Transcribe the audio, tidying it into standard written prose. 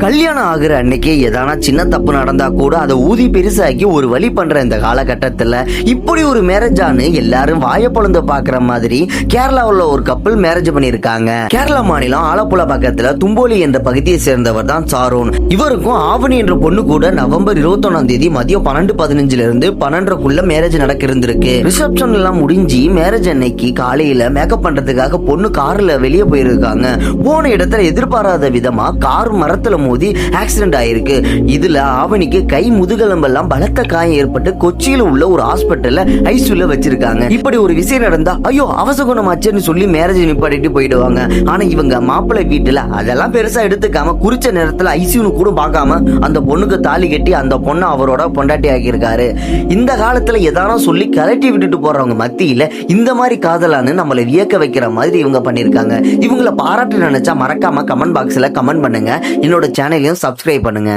கல்யாணம் ஆகுற அன்னைக்கு எதானா சின்ன தப்பு நடந்தா கூட அதை ஊதி பெருசாக்கி ஒரு வழி பண்ற இந்த காலகட்டத்துல இப்படி ஒரு மேரேஜானு எல்லாரும் வாய பொழுந்து பாக்குற மாதிரி கேரளாவுல ஒரு கப்பல் மேரேஜ் பண்ணிருக்காங்க. கேரளா மாநிலம் ஆலப்புழா பக்கத்துல தும்போலி என்ற பகுதியை சேர்ந்தவர் தான் சாரோன். இவருக்கும் ஆவணி என்ற பொண்ணு கூட நவம்பர் 21 மதியம் 12:15 இருந்து 12:30 மேரேஜ் நடக்க இருந்திருக்கு. ரிசப்ஷன் எல்லாம் முடிஞ்சு மேரேஜ் அன்னைக்கு காலையில மேக்கப் பண்றதுக்காக பொண்ணு கார்ல வெளியே போயிருக்காங்க. போன இடத்துல எதிர்பாராத விதமா கார் மரத்துல மோதி ஆக்சிடென்ட் ஆயிருக்கு. இதுல ஆவணிக்கு கை முதுகெலும்பெல்லாம் பலத்த காயம் ஏற்பட்டு கொச்சியில உள்ள ஒரு ஹாஸ்பிட்டல்ல ஐசியூல வச்சிருக்காங்க. இப்படி ஒரு விஷயம் நடந்தா ஐயோ அவசகுணமாச்சுன்னு சொல்லி மேரேஜ் நிப்பாட்டிட்டு போயிடுவாங்க. ஆனா இவங்க மாப்பிள்ளை வீட்டுல அதெல்லாம் பெருசா எடுத்துக்காம குறிச்ச நேரத்துல ஐசியூன்னு கூட பார்க்காம அந்த பொண்ணுக்கு தாலி கட்டி அந்த பொண்ணை அவரோட பொண்டாட்டி ஆக்கியிருக்காரு. இந்த காலத்துல எதானா சொல்லி கலட்டி விட்டுட்டு போறவங்க மத்தியில இந்த மாதிரி காதலான்னு நம்மளை வியக்க வைக்கிற மாதிரி இவங்க பண்ணிருக்காங்க. இவங்களை பாராட்டு நினைச்சா மறக்காம கமெண்ட் பாக்ஸ்ல கமெண்ட் பண்ணுங்க. என்னோட சேனலையும் சப்ஸ்கிரைப் பண்ணுங்க.